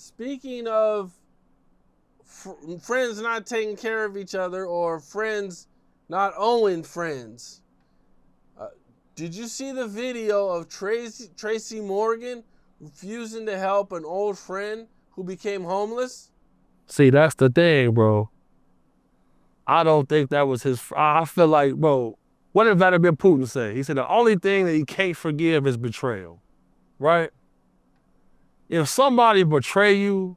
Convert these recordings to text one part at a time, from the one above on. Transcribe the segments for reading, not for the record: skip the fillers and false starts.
Speaking of friends not taking care of each other or friends not owing friends, uh, did you see the video of Tracy Morgan refusing to help an old friend who became homeless? See, that's the thing, bro. I don't think that was his. I feel like, bro, what did Vladimir Putin say? He said the only thing that he can't forgive is betrayal, right? If somebody betray you,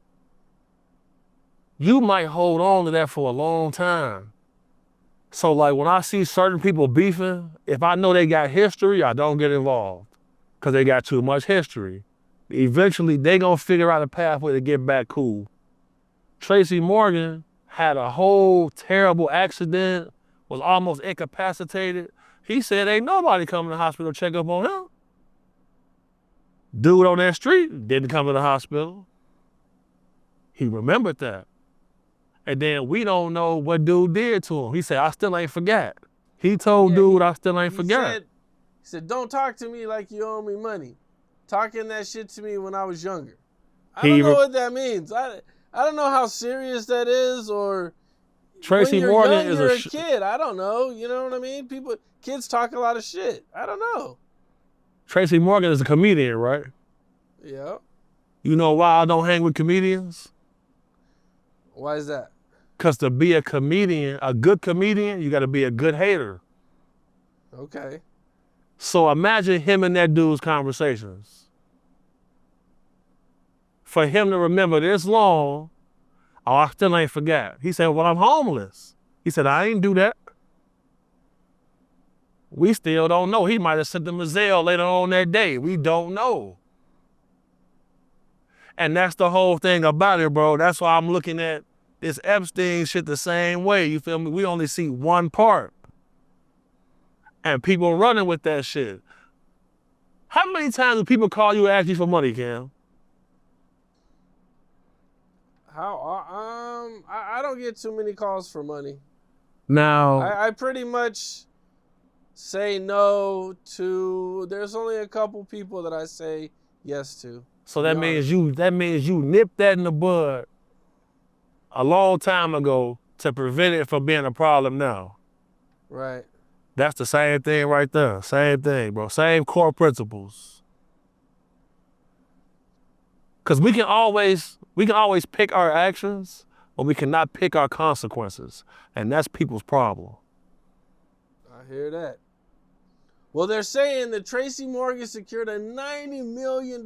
you might hold on to that for a long time. So like when I see certain people beefing, if I know they got history, I don't get involved because they got too much history. Eventually, they gonna figure out a pathway to get back cool. Tracy Morgan had a whole terrible accident, was almost incapacitated. He said ain't nobody coming to the hospital to check up on him. Dude on that street didn't come to the hospital. He remembered that. And then we don't know what dude did to him. He said, I still ain't forgot. He told Yeah, dude, I still ain't forgot. he said, don't talk to me like you owe me money. Talking that shit to me when I was younger. I don't know what that means. I don't know how serious that is, or when Tracy you're Morgan young, is you're a kid. I don't know. You know what I mean? Kids talk a lot of shit. I don't know. Tracy Morgan is a comedian, right? Yeah. You know why I don't hang with comedians? Why is that? Because to be a comedian, a good comedian, you got to be a good hater. Okay. So imagine him and that dude's conversations. For him to remember this long, oh, I still ain't forgot. He said, well, I'm homeless. He said, I ain't do that. We still don't know. He might have sent them a Zelle later on that day. We don't know. And that's the whole thing about it, bro. That's why I'm looking at this Epstein shit the same way. You feel me? We only see one part. And people running with that shit. How many times do people call you and ask you for money, Cam? I don't get too many calls for money. Now, I pretty much say no to. There's only a couple people that I say yes to. so that means you nipped that in the bud a long time ago to prevent it from being a problem now. Right. That's the same thing right there. Same thing, bro. Same core principles. Cause we can always pick our actions, but we cannot pick our consequences. And that's people's problem. I hear that. Well, they're saying that Tracy Morgan secured a $90 million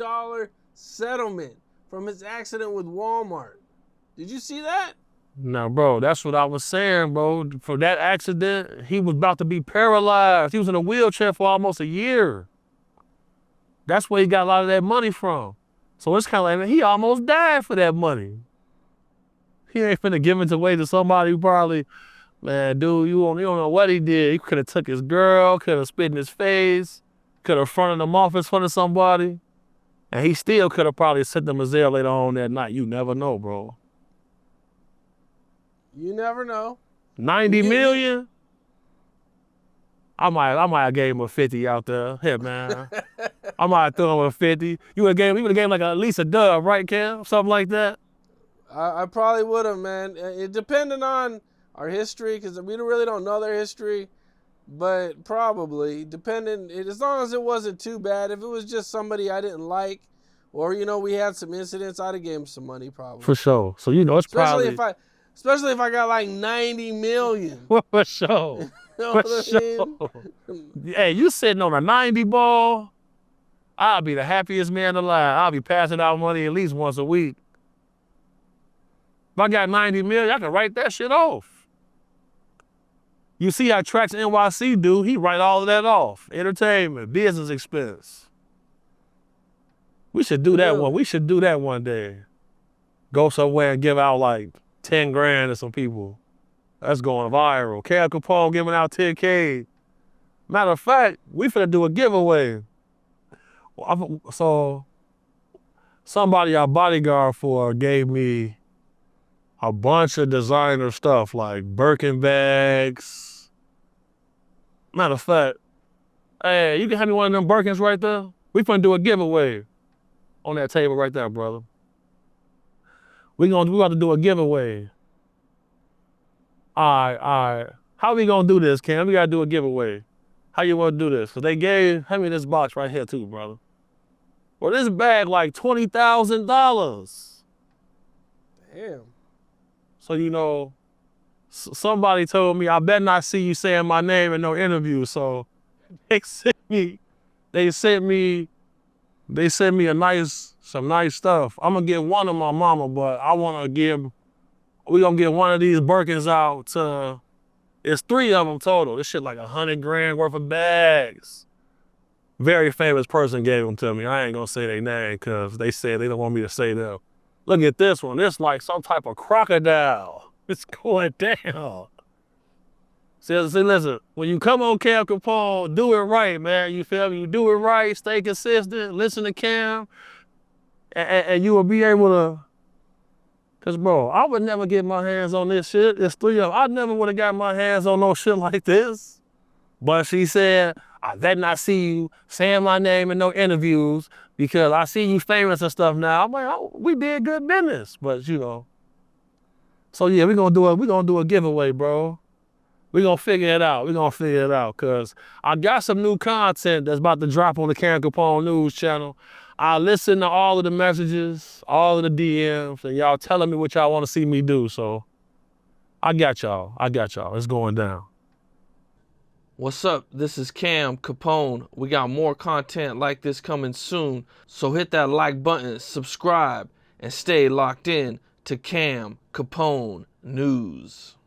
settlement from his accident with Walmart. Did you see that? Now, bro, that's what I was saying, bro. For that accident, he was about to be paralyzed. He was in a wheelchair for almost a year. That's where he got a lot of that money from. So it's kind of like, he almost died for that money. He ain't finna give it away to somebody who probably, man, dude, you don't know what he did. He could have took his girl, could have spit in his face, could have fronted him off in front of somebody, and he still could have probably sent them a Zelle later on that night. You never know, bro. You never know. 90 million? I might have gave him a 50 out there. Hey, man. I might have thrown him a 50. You would have gave him like at least a dub, right, Cam? Something like that? I probably would have, man. It depended on our history, because we really don't know their history. But probably, depending, as long as it wasn't too bad. If it was just somebody I didn't like, or, we had some incidents, I'd have gave him some money, probably. For sure. So, it's especially probably... Especially if I got like 90 million. For sure. You know For sure. Hey, you sitting on a 90 ball, I'll be the happiest man alive. I'll be passing out money at least once a week. If I got 90 million, I can write that shit off. You see how Tracks NYC do, he write all of that off. Entertainment, business expense. We should do that one. We should do that one day. Go somewhere and give out like 10 grand to some people. That's going viral. Capone giving out 10K. Matter of fact, we finna do a giveaway. So somebody our bodyguard for gave me a bunch of designer stuff like Birkin bags. Matter of fact, hey, you can have me one of them Birkins right there? We finna do a giveaway on that table right there, brother. We about to do a giveaway. All right. How we gonna do this, Cam? We gotta do a giveaway. How you wanna do this? Cause they hand me this box right here too, brother. Well, this bag like $20,000. Damn. So somebody told me I better not see you saying my name in no interview. So they sent me some nice stuff. I'm gonna give one to my mama, but we gonna give one of these Birkins out to, it's 3 of them total. This shit like $100,000 worth of bags. Very famous person gave them to me. I ain't gonna say their name because they said they don't want me to say them. Look at this one. It's like some type of crocodile. It's going down. See, listen, when you come on Cam Capone, do it right, man. You feel me? You do it right, stay consistent, listen to Cam, and you will be able to. Cause bro, I would never get my hands on this shit. It's 3 of them. I never would have got my hands on no shit like this. But she said, I better not see you saying my name in no interviews because I see you famous and stuff now. I'm like, oh, we did good business. But so yeah, we're gonna do a giveaway, bro. We're gonna figure it out. Cause I got some new content that's about to drop on the Cam Capone News channel. I listen to all of the messages, all of the DMs, and y'all telling me what y'all want to see me do. So I got y'all. It's going down. What's up? This is Cam Capone. We got more content like this coming soon. So hit that like button, subscribe, and stay locked in to Cam Capone News.